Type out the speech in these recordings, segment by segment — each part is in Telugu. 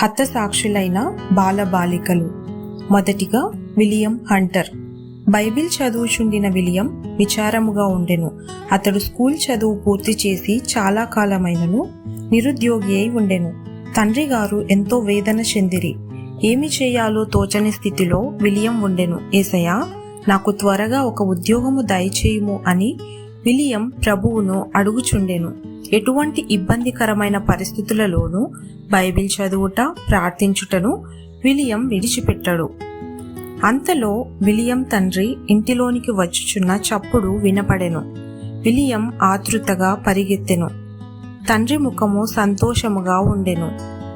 హతసాక్షులైన బాలబాలికలు. మొదటిగా విలియం హంటర్. బైబిల్ చదువుచుండిన విలియం విచారముగా ఉండెను. అతడు స్కూల్ చదువు పూర్తి చేసి చాలా కాలమైనను నిరుద్యోగి అయి ఉండెను. తండ్రి గారు ఎంతో వేదన చెందిరి. ఏమి చేయాలో తోచని స్థితిలో విలియం ఉండెను. యేసయ్యా, నాకు త్వరగా ఒక ఉద్యోగము దయచేయుము అని విలియం ప్రభువును అడుగుచుండెను. ఎటువంటి ఇబ్బందికరమైన పరిస్థితులలోనూ బైబిల్ చదువుట, ప్రార్థించుటను విలియం విడిచిపెట్టాడు. అంతలో విలియం తండ్రి ఇంటిలోనికి వచ్చుచున్న చప్పుడు వినపడెను. విలియం ఆతృతగా పరిగెత్తెను. తండ్రి ముఖము సంతోషముగా ఉండెను.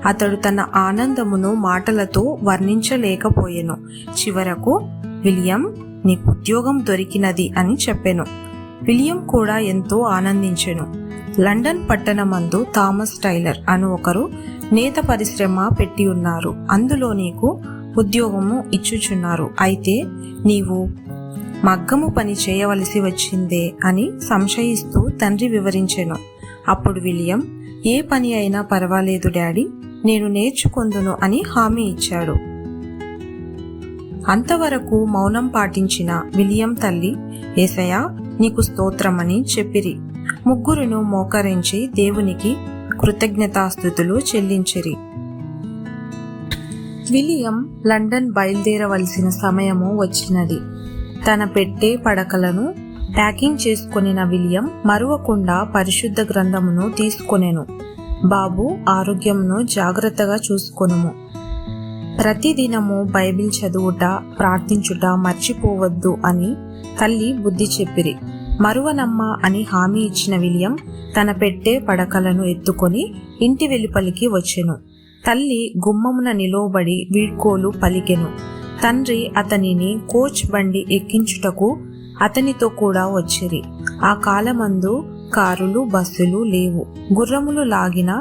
అతడు తన ఆనందమును మాటలతో వర్ణించలేకపోయెను. చివరకు, విలియం, నీకు ఉద్యోగం దొరికినది అని చెప్పెను. విలియం కూడా ఎంతో ఆనందించెను. లండన్ పట్టణమందు థామస్ టైలర్ అను ఒకరు నేత పరిశ్రమ పెట్టి ఉన్నారు. అందులో నీకు ఉద్యోగము ఇచ్చుచున్నారు. అయితే నీవు మగ్గము పని చేయవలసి వచ్చిందే అని సంశయిస్తూ తండ్రి వివరించెను. అప్పుడు విలియం, ఏ పని అయినా పర్వాలేదు డాడీ, నేను నేర్చుకొందును అని హామీ ఇచ్చాడు. అంతవరకు మౌనం పాటించిన విలియం తల్లి, యేసయ్యా, నీకు స్తోత్రమని చెప్పిరి. ముగ్గురును మోకరించి దేవునికి కృతజ్ఞతాస్తుతులు చెల్లించిరి. విలియం లండన్ బయలుదేరవలసిన సమయము వచ్చినది. తన పెట్టె పడకలను ప్యాకింగ్ చేసుకొనిన విలియం మరువకుండా పరిశుద్ధ గ్రంథమును తీసుకొనెను. బాబు, ఆరోగ్యమును జాగ్రత్తగా చూసుకొనుము. ప్రతిదినము బైబిల్ చదువుట, ప్రార్థించుట మర్చిపోవద్దు అని తల్లి బుద్ధి చెప్పిరి. మరువనమ్మ అని హామీ ఇచ్చిన విలియం తన పెట్టె పడకలను ఎత్తుకొని ఇంటి వెలుపలికి వచ్చెను. తల్లి గుమ్మమున నిలోబడి వీడ్కోలు పలికెను. తండ్రి అతనిని కోచ్ బండి ఎక్కించుటకు అతనితో కూడా వచ్చిరి. ఆ కాలమందు కారులు, బస్సులు లేవు. గుర్రములు లాగిన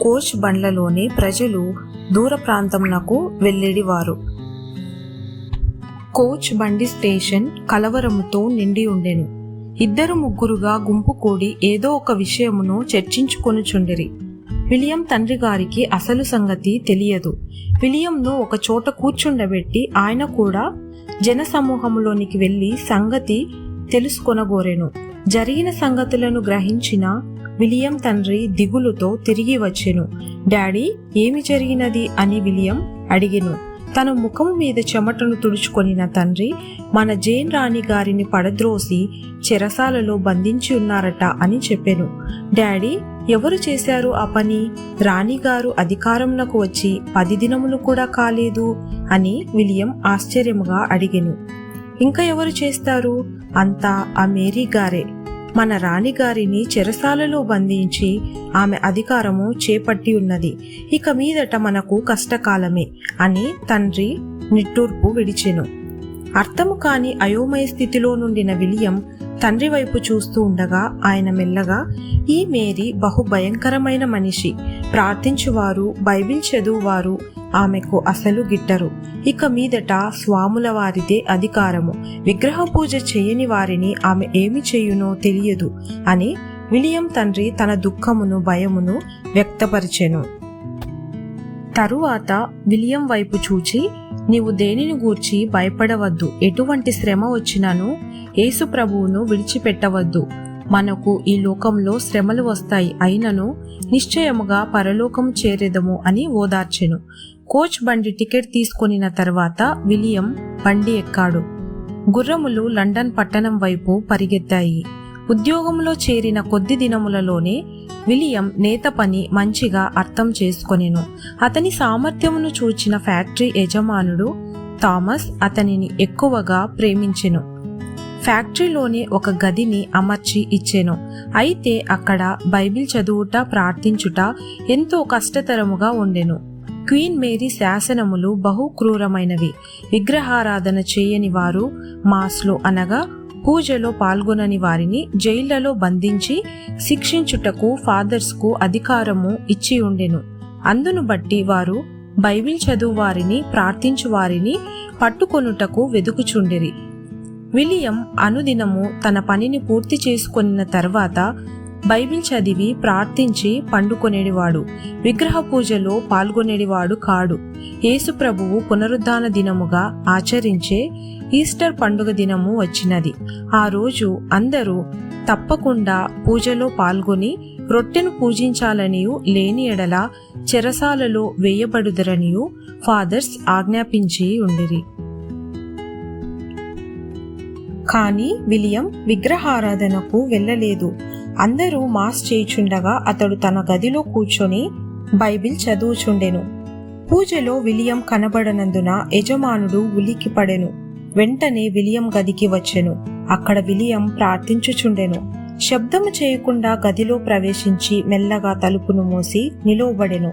కోచ్ బండ్లలోనే ప్రజలు దూర ప్రాంతమునకు వెళ్ళేడివారు. కోచ్ బండి స్టేషన్ కలవరముతో నిండి ఉండెను. ఇద్దరు ముగ్గురుగా గుంపు కూడి ఏదో ఒక విషయమును చర్చించుకొనుచుండిరి. విలియం తండ్రి గారికి అసలు సంగతి తెలియదు. విలియంను ఒక చోట కూర్చుండబెట్టి ఆయన కూడా జనసమూహములోనికి వెళ్లి సంగతి తెలుసుకొనగోరెను. జరిగిన సంగతులను గ్రహించిన విలియం తండ్రి దిగులుతో తిరిగి వచ్చెను. డాడీ, ఏమి జరిగినది అని విలియం అడిగెను. తన ముఖము మీద చెమటను తుడుచుకొనిన తండ్రి, మన జేన్ రాణి గారిని పడద్రోసి చెరసాలలో బంధించి ఉన్నారట అని చెప్పెను. డాడీ, ఎవరు చేశారు ఆ పని? రాణిగారు అధికారంలోకి వచ్చి 10 దినములు కూడా కాలేదు అని విలియం ఆశ్చర్యముగా అడిగెను. ఇంకా ఎవరు చేస్తారు? అంతా ఆ మేరీ గారే. మన రాణిగారిని చెరసాలలో బంధించి ఆమె అధికారము చేపట్టి ఉన్నది. ఇక మీదట మనకు కష్టకాలమే అని తండ్రి నిట్టూర్పు విడిచెను. అర్థము కాని అయోమయ స్థితిలో నుండిన విలియం తండ్రి వైపు చూస్తూ ఉండగా ఆయన మెల్లగా, ఈ మేరీ బహు భయంకరమైన మనిషి. ప్రార్థించువారు, బైబిల్ చదువువారు ఆమెకు అసలు గిట్టరు. ఇక మీదట స్వాముల వారిదే అధికారము. విగ్రహ పూజ చేయని వారిని ఆమె ఏమి చేయునో తెలియదు అని విలియం తండ్రి తన దుఃఖమును, భయమును వ్యక్తపరిచెను. తరువాత విలియం వైపు చూచి, నీవు దేనిని గూర్చి భయపడవద్దు. ఎటువంటి శ్రమ వచ్చినను యేసు ప్రభువును విడిచిపెట్టవద్దు. మనకు ఈ లోకంలో శ్రమలు వస్తాయి, అయినను నిశ్చయముగా పరలోకము చేరేదము అని ఓదార్చెను. కోచ్ బండి టికెట్ తీసుకొనిన తర్వాత విలియం బండి ఎక్కాడు. గుర్రములు లండన్ పట్టణం వైపు పరిగెత్తాయి. ఉద్యోగంలో చేరిన కొద్ది దినములలోనే విలియం నేత పని మంచిగా అర్థం చేసుకొనెను. అతని సామర్థ్యమును చూచిన ఫ్యాక్టరీ యజమానుడు థామస్ అతనిని ఎక్కువగా ప్రేమించెను. ఫ్యాక్టరీలోనే ఒక గదిని అమర్చి ఇచ్చెను. అయితే అక్కడ బైబిల్ చదువుట, ప్రార్థించుట ఎంతో కష్టతరముగా ఉండెను. క్వీన్ మేరీ శాసనములు బహు క్రూరమైనవి. విగ్రహారాధన చేయని వారు, మాస్లో అనగా పూజలో పాల్గొనని వారిని జైళ్లలో బంధించి శిక్షించుటకు ఫాదర్స్కు అధికారము ఇచ్చి ఉండెను. అందును బట్టి వారు బైబిల్ చదువు వారిని, ప్రార్థించు వారిని పట్టుకొనుటకు వెదుకుచుండిరి. విలియం అనుదినము తన పనిని పూర్తి చేసుకొనిన తర్వాత బైబిల్ చదివి ప్రార్థించి పండుకొనేడివాడు, విగ్రహ పూజలో పాల్గొనేడివాడు కాడు. యేసు ప్రభువు పునరుద్ధాన దినముగా ఆచరించే ఈస్టర్ పండుగ దినము వచ్చినది. ఆ రోజు అందరూ తప్పకుండా పూజలో పాల్గొని రొట్టెను పూజించాలనియు, లేని ఎడల చెరసాలలో వేయబడుదరనియు ఫాదర్స్ ఆజ్ఞాపించి ఉండిరి. కానీ విలియం విగ్రహారాధనకు వెళ్ళలేదు. అందరూ మాస్ చేయుచుండగా అతడు తన గదిలో కూర్చొని బైబిల్ చదువుచుండెను. పూజలో విలియం కనబడనందున యజమానుడు ఉలిక్కిపడెను. వెంటనే విలియం గదికి వచ్చెను. అక్కడ విలియం ప్రార్థించుచుండెను. శబ్దము చేయకుండా గదిలో ప్రవేశించి మెల్లగా తలుపును మూసి నిలువబడెను.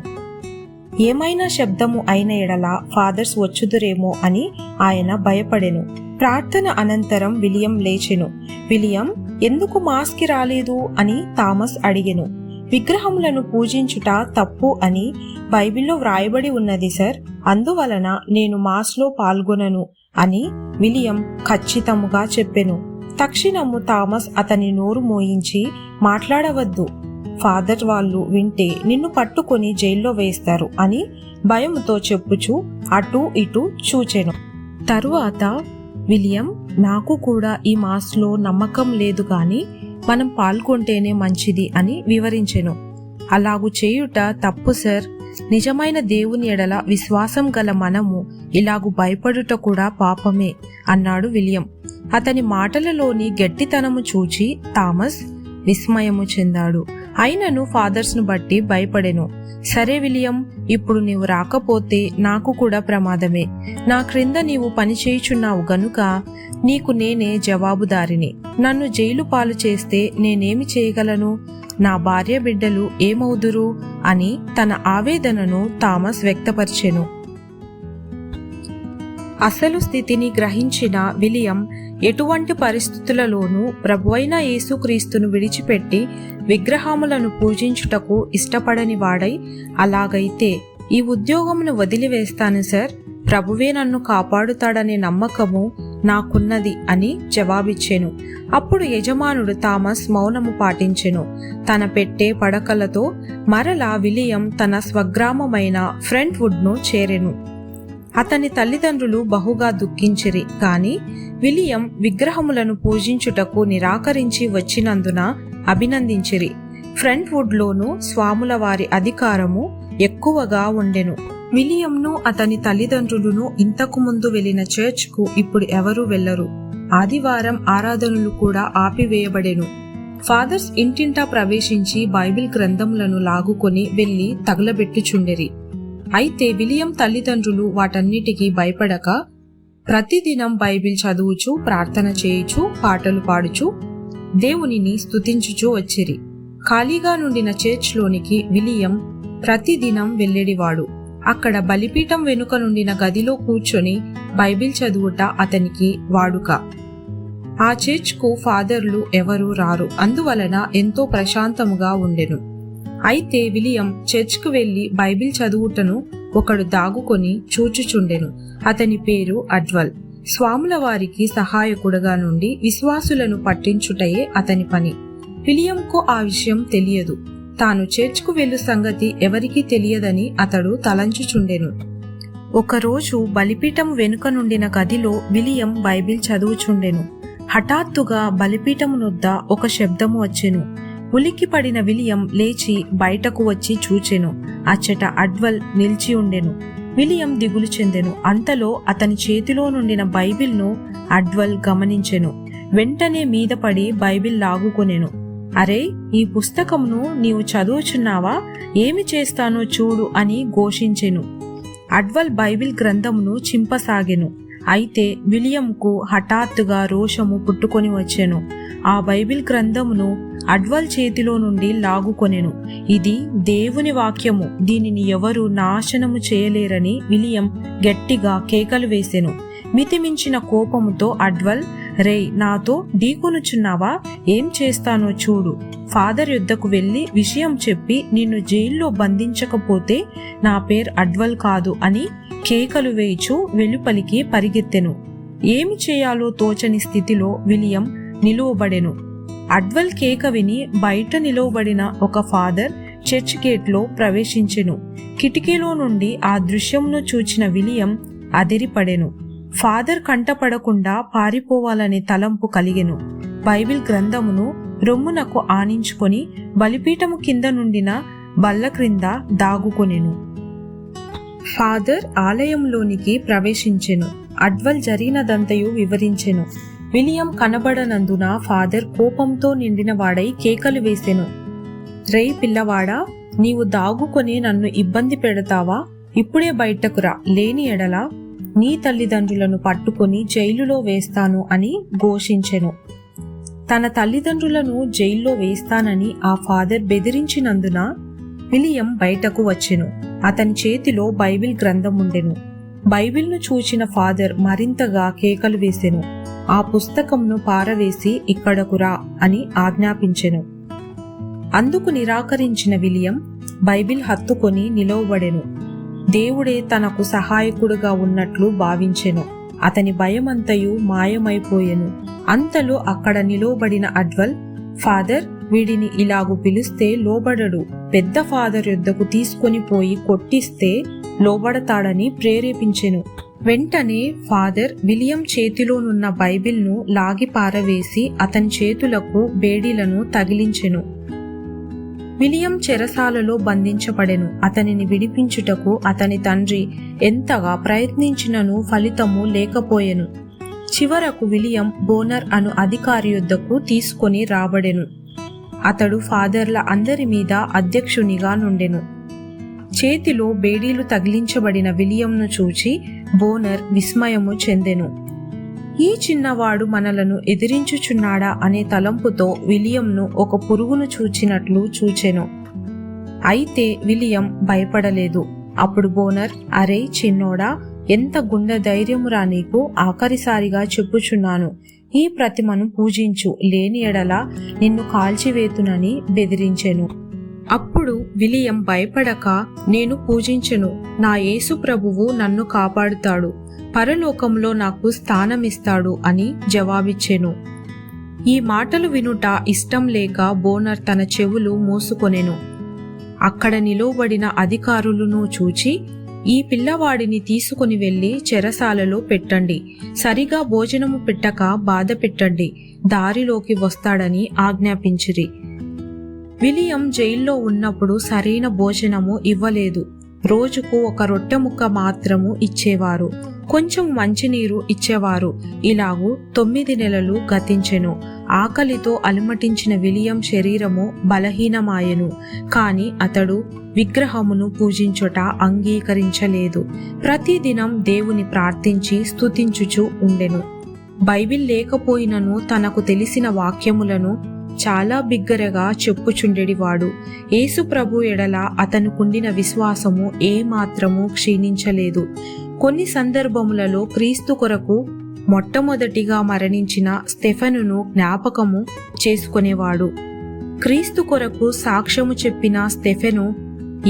ఏమైనా శబ్దము అయిన ఎడల ఫాదర్స్ వచ్చుదురేమో అని ఆయన భయపడెను. ప్రార్థన అనంతరం విలియం లేచెను. విలియం, ఎందుకు మాస్కి రాలేదు అని థామస్ అడిగెను. విగ్రహములను పూజించుట తప్పు అని బైబిల్లో వ్రాయబడి ఉన్నది సార్, అందువలన నేను మాస్లో పాల్గొనను అని విలియం ఖచ్చితముగా చెప్పెను. తక్షణము థామస్ అతని నోరు మోయించి, మాట్లాడవద్దు, ఫాదర్ వాళ్ళు వింటే నిన్ను పట్టుకొని జైల్లో వేస్తారు అని భయముతో చెప్పుచు అటూ ఇటూ చూచెను. తరువాత విలియం, నాకు కూడా ఈ మాస్లో నమ్మకం లేదు కానీ మనం పాల్గొంటేనే మంచిది అని వివరించెను. అలాగు చేయుట తప్పు సార్, నిజమైన దేవుని ఎడల విశ్వాసం గల మనము ఇలాగు భయపడుట కూడా పాపమే అన్నాడు విలియం. అతని మాటలలోని గట్టితనము చూచి థామస్ విస్మయము చెందాడు. అయినను ఫాదర్స్ను బట్టి భయపడెను. సరే విలియం, ఇప్పుడు నీవు రాకపోతే నాకు కూడా ప్రమాదమే. నా క్రింద నీవు పనిచేయుచున్నావు గనుక నీకు నేనే జవాబుదారిని. నన్ను జైలు పాలు చేస్తే నేనేమి చేయగలను? నా భార్య బిడ్డలు ఏమవుదురు అని తన ఆవేదనను థామస్ వ్యక్తపరిచెను. అసలు స్థితిని గ్రహించిన విలియం ఎటువంటి పరిస్థితులలోనూ ప్రభువైన యేసుక్రీస్తును విడిచిపెట్టి విగ్రహములను పూజించుటకు ఇష్టపడని వాడై, అలాగైతే ఈ ఉద్యోగమును వదిలివేస్తాను సార్, ప్రభువే నన్ను కాపాడుతాడనే నమ్మకము నాకున్నది అని జవాబిచ్చెను. అప్పుడు యజమానుడు థామస్ మౌనము పాటించెను. తన పెట్టే పడకలతో మరలా విలియం తన స్వగ్రామమైన ఫ్రంట్వుడ్ను చేరెను. అతని తల్లిదండ్రులు బహుగా దుఃఖించిరి. కాని విలియం విగ్రహములను పూజించుటకు నిరాకరించి వచ్చినందున అభినందించిరి. ఫ్రంట్వుడ్లోనూ స్వాముల వారి అధికారము ఎక్కువగా ఉండెను. విలియంను అతని తల్లిదండ్రులను ఇంతకు ముందు వెళ్లిన చర్చ్కు ఇప్పుడు ఎవరూ వెళ్లరు. ఆదివారం ఆరాధనలు కూడా ఆపివేయబడెను. ఫాదర్స్ ఇంటింటా ప్రవేశించి బైబిల్ గ్రంథములను లాగుకొని వెళ్లి తగలబెట్టుచుండెరి. అయితే విలియం తల్లిదండ్రులు వాటన్నిటికీ భయపడక ప్రతిదినం బైబిల్ చదువుచు, ప్రార్థన చేయుచు, పాటలు పాడుచు, దేవునిని స్తుతించుచూ వచ్చిరి. ఖాళీగా నుండిన చర్చ్లోనికి విలియం ప్రతిదినం వెళ్ళేడివాడు. అక్కడ బలిపీఠం వెనుక నుండిన గదిలో కూర్చొని బైబిల్ చదువుట అతనికి వాడుక. ఆ చర్చ్కు ఫాదర్లు ఎవరూ రారు. అందువలన ఎంతో ప్రశాంతముగా ఉండెను. అయితే విలియం చర్చ్కు వెళ్లి బైబిల్ చదువుటను ఒకడు దాగుకొని చూచుచుండెను. అతని పేరు అడ్వల్. స్వాముల వారికి సహాయకుడుగా నుండి విశ్వాసులను పట్టించుటయే అతని పని. విలియంకు ఆ విషయం తెలియదు. తాను చర్చ్కు వెళ్ళు సంగతి ఎవరికీ తెలియదని అతడు తలంచుచుండెను. ఒకరోజు బలిపీఠం వెనుక నుండిన గదిలో విలియం బైబిల్ చదువుచుండెను. హఠాత్తుగా బలిపీఠమునొద్ద ఒక శబ్దము వచ్చెను. ఉలిక్కిపడిన విలియం లేచి బయటకు వచ్చి చూచెను. అచ్చట అడ్వల్ నిలిచి ఉండెను. విలియం దిగులు చెందెను. అంతలో అతని చేతిలో నుండిన బైబిల్ను అడ్వల్ గమనించెను. వెంటనే మీద పడి బైబిల్ లాగుకొనెను. అరే, ఈ పుస్తకమును నీవు చదువుచున్నావా? ఏమి చేస్తానో చూడు అని ఘోషించెను. అడ్వల్ బైబిల్ గ్రంథమును చింపసాగెను. అయితే విలియంకు హఠాత్తుగా రోషము పుట్టుకొని వచ్చెను. ఆ బైబిల్ గ్రంథమును అడ్వల్ చేతిలో నుండి లాగుకొనెను. ఇది దేవుని వాక్యము, దీనిని ఎవరు నాశనము చేయలేరని విలియం గట్టిగా కేకలు వేసెను. మితిమించిన కోపముతో అడ్వల్, రే, నాతో ఢీకొనుచున్నావా? ఏం చేస్తానో చూడు. ఫాదర్ యుద్ధకు వెళ్లి విషయం చెప్పి నిన్ను జైల్లో బంధించకపోతే నా పేరు అడ్వల్ కాదు అని కేకలు వేయిచు వెలుపలికి పరిగెత్తెను. ఏమి చేయాలో తోచని స్థితిలో విలియం నిలువబడెను. అడ్వల్ కేక విని బయట నిలవబడిన ఒక ఫాదర్ చర్చ్ గేట్లో ప్రవేశించెను. కిటికీలో నుండి ఆ దృశ్యమును చూచిన విలియం అదిరిపడెను. ఫాదర్ కంటపడకుండా పారిపోవాలని తలంపు కలిగెను. బైబిల్ గ్రంథమును రొమ్మునకు ఆనించుకొని బలిపీఠము కింద నుండిన బల్ల క్రింద దాగుకొనెను. ఫాదర్ ఆలయంలోనికి ప్రవేశించెను. అడ్వల్ జరిగినదంతయు వివరించెను. విలియం కనబడనందున ఫాదర్ కోపంతో నిండిన వాడై కేకలు వేసెను. రేయ్ పిల్లవాడా, నీవు దాగుకొని నన్ను ఇబ్బంది పెడతావా? ఇప్పుడే బయటకు రా, లేని ఎడల నీ తల్లిదండ్రులను పట్టుకొని జైలులో వేస్తాను అని ఘోషించెను. తన తల్లిదండ్రులను జైల్లో వేస్తానని ఆ ఫాదర్ బెదిరించినందున విలియం బయటకు వచ్చెను. అతని చేతిలో బైబిల్ గ్రంథం ఉండెను. బైబిల్ను చూచిన ఫాదర్ మరింతగా కేకలు వేసెను. ఆ పుస్తకంను పారవేసి ఇక్కడకు రా అని ఆజ్ఞాపించెను. అందుకు నిరాకరించిన విలియం బైబిల్ హత్తుకొని నిలవబడెను. దేవుడే తనకు సహాయకుడుగా ఉన్నట్లు భావించెను. అతని భయమంతయు మాయమైపోయెను. అంతలో అక్కడ నిలవబడిన అడ్వల్, ఫాదర్, వీడిని ఇలాగు పిలిస్తే లోబడడు, పెద్ద ఫాదర్ యొద్దకు తీసుకొని పోయి కొట్టిస్తే లోబడతాడని ప్రేరేపించెను. వెంటనే ఫాదర్ విలియం చేతిలోనున్న బైబిల్ను లాగి పారవేసి అతని చేతులకు బేడీలను తగిలించెను. విలియం చెరసాలలో బంధించబడెను. అతనిని విడిపించుటకు అతని తండ్రి ఎంతగా ప్రయత్నించినను ఫలితము లేకపోయెను. చివరకు విలియం బోనర్ అను అధికారి యొద్దకు తీసుకొని రాబడెను. అతడు ఫాదర్ల అందరి మీద అధ్యక్షునిగా నుండెను. చేతిలో బేడీలు తగిలించబడిన విలియంను చూచి బోనర్ విస్మయము చెందెను. ఈ చిన్నవాడు మనలను ఎదిరించుచున్నాడా అనే తలంపుతో విలియంను ఒక పురుగును చూచినట్లు చూచెను. అయితే విలియం భయపడలేదు. అప్పుడు బోనర్, అరే చిన్నోడా, ఎంత గుండె ధైర్యమురా నీకు, ఆఖరిసారిగా చెప్పుచున్నాను, ఈ ప్రతిమను పూజించు, లేని ఎడల నిన్ను కాల్చివేతునని బెదిరించెను. అప్పుడు విలియం భయపడక, నేను పూజించెను, నా యేసు ప్రభువు నన్ను కాపాడుతాడు, పరలోకంలో నాకు స్థానమిస్తాడు అని జవాబిచ్చెను. ఈ మాటలు వినుట ఇష్టం లేక బోనర్ తన చెవులు మూసుకొనెను. అక్కడ నిలువబడిన అధికారులను చూచి, ఈ పిల్లవాడిని తీసుకుని వెళ్లి చెరసాలలో పెట్టండి, సరిగా భోజనము పెట్టక బాధ పెట్టండి, దారిలోకి వస్తాడని ఆజ్ఞాపించిరి. విలియం జైల్లో ఉన్నప్పుడు సరైన భోజనము ఇవ్వలేదు. రోజుకు ఒక రొట్టె ముక్క మాత్రము ఇచ్చేవారు, కొంచెం మంచినీరు ఇచ్చేవారు. ఇలాగూ 9 నెలలు గతించెను. ఆకలితో అలమటించిన విలియం శరీరము బలహీనమాయెను. కాని అతడు విగ్రహమును పూజించుట అంగీకరించలేదు. ప్రతిదినం దేవుని ప్రార్థించి స్తుతించుచు ఉండెను. బైబిల్ లేకపోయినను తనకు తెలిసిన వాక్యములను చాలా బిగ్గరగా చెప్పుచుండెడివాడు. యేసు ప్రభు ఎడల అతనుకుండిన విశ్వాసము ఏమాత్రము క్షీణించలేదు. కొన్ని సందర్భములలో క్రీస్తు కొరకు మొట్టమొదటిగా మరణించిన స్టెఫెనును జ్ఞాపకము చేసుకునేవాడు. క్రీస్తు కొరకు సాక్ష్యము చెప్పిన స్టెఫెను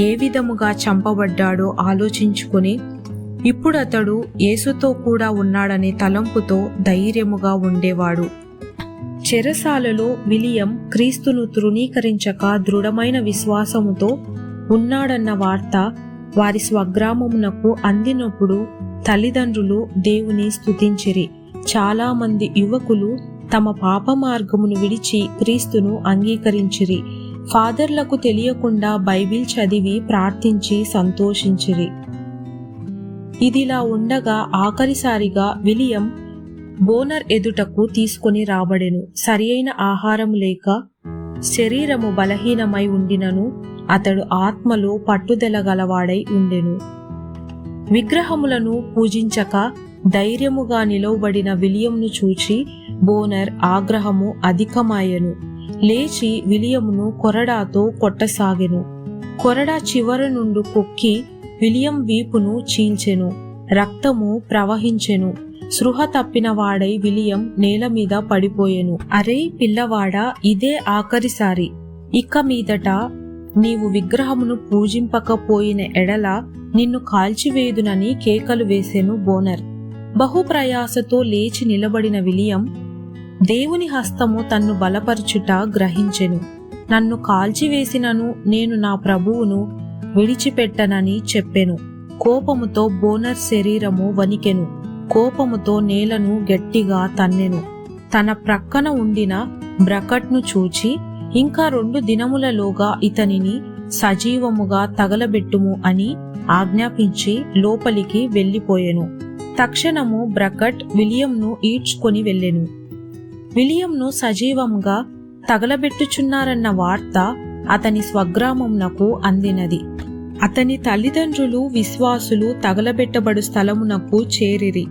ఏ విధముగా చంపబడ్డాడో ఆలోచించుకుని ఇప్పుడు అతడు యేసుతో కూడా ఉన్నాడనే తలంపుతో ధైర్యముగా ఉండేవాడు. చెరసాలలో విలియం క్రీస్తును తృణీకరించక దృఢమైన విశ్వాసముతో ఉన్నాడన్న వార్త వారి స్వగ్రామమునకు అందినప్పుడు తల్లిదండ్రులు దేవుని స్తుతించిరి. చాలా మంది యువకులు తమ పాప మార్గమును విడిచి క్రీస్తును అంగీకరించిరి. ఫాదర్లకు తెలియకుండా బైబిల్ చదివి ప్రార్థించి సంతోషించిరి. ఇదిలా ఉండగా ఆఖరిసారిగా విలియం బోనర్ ఎదుటకు తీసుకొని రాబడెను. సరియైన ఆహారం లేక శరీరము బలహీనమై ఉండినను అతడు ఆత్మలో పట్టుదల గలవాడై ఉండెను. విగ్రహములను పూజించక ధైర్యముగా నిలవబడిన విలియంను చూచి బోనర్ ఆగ్రహము అధికమాయెను. లేచి విలియమును కొరడాతో కొట్టసాగెను. కొరడా చివరి నుండి కొక్కి విలియం వీపును చీల్చెను. రక్తము ప్రవహించెను. సృహ తప్పిన వాడై విలియం నేల మీద పడిపోయెను. అరే పిల్లవాడా, ఇదే ఆఖరిసారి. ఇక మీదట నీవు విగ్రహమును పూజింపకపోయిన ఎడల నిన్ను కాల్చివేయుదునని కేకలు వేసెను బోనర్. బహుప్రయాసతో లేచి నిలబడిన విలియం దేవుని హస్తము తన్ను బలపరచుట గ్రహించెను. నన్ను కాల్చివేసినను నేను నా ప్రభువును విడిచిపెట్టనని చెప్పెను. కోపముతో బోనర్ శరీరము వణికెను. కోపముతో నేలను గట్టిగా తన్నెను. తన ప్రక్కన ఉండిన బ్రకట్ను చూచి, ఇంకా 2 దినములలోగా ఇతనిని సజీవముగా తగలబెట్టుము అని ఆజ్ఞాపించి లోపలికి వెళ్ళిపోయెను. తక్షణము బ్రకట్ విలియంను ఈడ్చుకొని వెళ్ళెను. విలియంను సజీవంగా తగలబెట్టుచున్నారన్న వార్త అతని స్వగ్రామమునకు అందినది. అతని తల్లిదండ్రులు విశ్వాసులు తగలబెట్టబడు స్థలమునకు చేరిరి.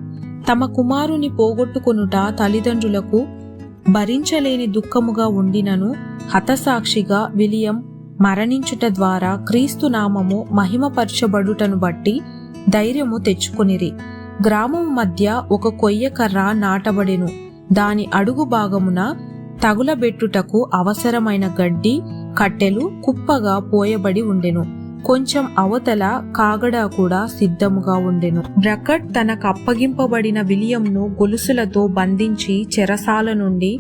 తమ కుమారుని పోగొట్టుకొనుట తల్లిదండ్రులకు భరించలేని దుఃఖముగా ఉండినను హతసాక్షిగా విలియం మరణించుట ద్వారా క్రీస్తు నామము మహిమపరచబడుటను బట్టి ధైర్యము తెచ్చుకొనిరి. గ్రామము మధ్య ఒక కొయ్యకర్ర నాటబడెను. దాని అడుగు భాగమున తగులబెట్టుటకు అవసరమైన గడ్డి కట్టెలు కుప్పగా పోయబడి ఉండెను. కొంచెం అవతల కాగడా కూడా సిద్ధముగా ఉండెను. బ్రకట్ తనకు అప్పగింపబడిన విలియంను గొలుసులతో బంధించి చెరసాల నుండి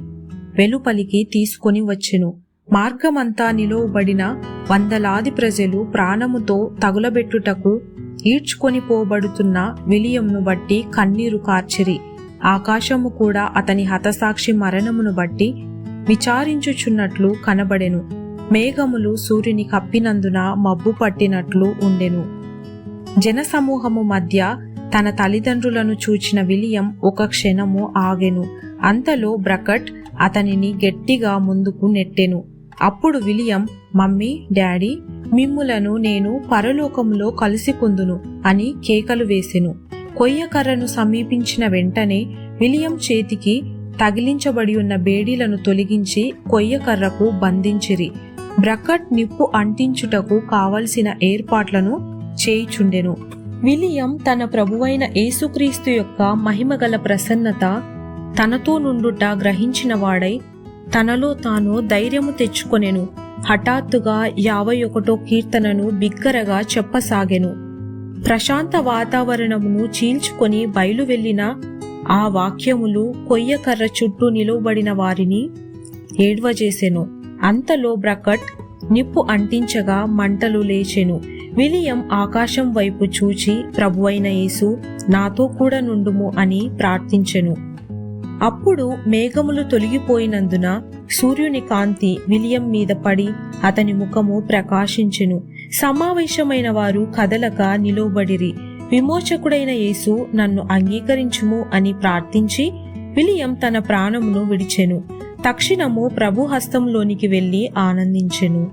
వెలుపలికి తీసుకొని వచ్చెను. మార్గమంతా నిలువబడిన వందలాది ప్రజలు ప్రాణముతో తగులబెట్టుటకు ఈడ్చుకొని పోబడుతున్న విలియంను బట్టి కన్నీరు కార్చిరి. ఆకాశము కూడా అతని హతసాక్షి మరణమును బట్టి విచారించుచున్నట్లు కనబడెను. మేఘములు సూర్యుని కప్పినందున మబ్బు పట్టినట్లు ఉండెను. జనసమూహము మధ్య తన తల్లిదండ్రులను చూచిన విలియం ఒక క్షణము ఆగెను. అంతలో బ్రకట్ అతనిని గట్టిగా ముందుకు నెట్టెను. అప్పుడు విలియం, మమ్మీ, డాడీ, మిమ్ములను నేను పరలోకములో కలిసికొందును అని కేకలు వేసెను. కొయ్యకర్రను సమీపించిన వెంటనే విలియం చేతికి తగిలించబడి ఉన్న బేడీలను తొలగించి కొయ్యకర్రకు బంధించిరి. బ్రకట్ నిప్పు అంటించుటకు కావలసిన ఏర్పాట్లను చేయుచుండెను. విలియం తన ప్రభువైన యేసుక్రీస్తు యొక్క మహిమగల ప్రసన్నత తనతో నుండుట గ్రహించిన వాడై తనలో తాను ధైర్యము తెచ్చుకొనెను. హఠాత్తుగా 51వ కీర్తనను బిగ్గరగా చెప్పసాగెను. ప్రశాంత వాతావరణమును చీల్చుకొని బయలు వెళ్లిన ఆ వాక్యములు కొయ్యకర్ర చుట్టూ నిలువబడిన వారిని ఏడ్వజేసెను. అంతలో బ్రకట్ నిప్పు అంటించగా మంటలు లేచెను. విలియం ఆకాశం వైపు చూచి, ప్రభువైన యేసు, నాతో కూడా నుండుము అని ప్రార్థించెను. అప్పుడు మేఘములు తొలగిపోయినందున సూర్యుని కాంతి విలియం మీద పడి అతని ముఖము ప్రకాశించెను. సమావేశమైన వారు కదలక నిలువబడిరి. విమోచకుడైన యేసు, నన్ను అంగీకరించుము అని ప్రార్థించి విలియం తన ప్రాణమును విడిచెను. తక్షణము ప్రభు హస్తంలోనికి వెళ్లి ఆనందించెను.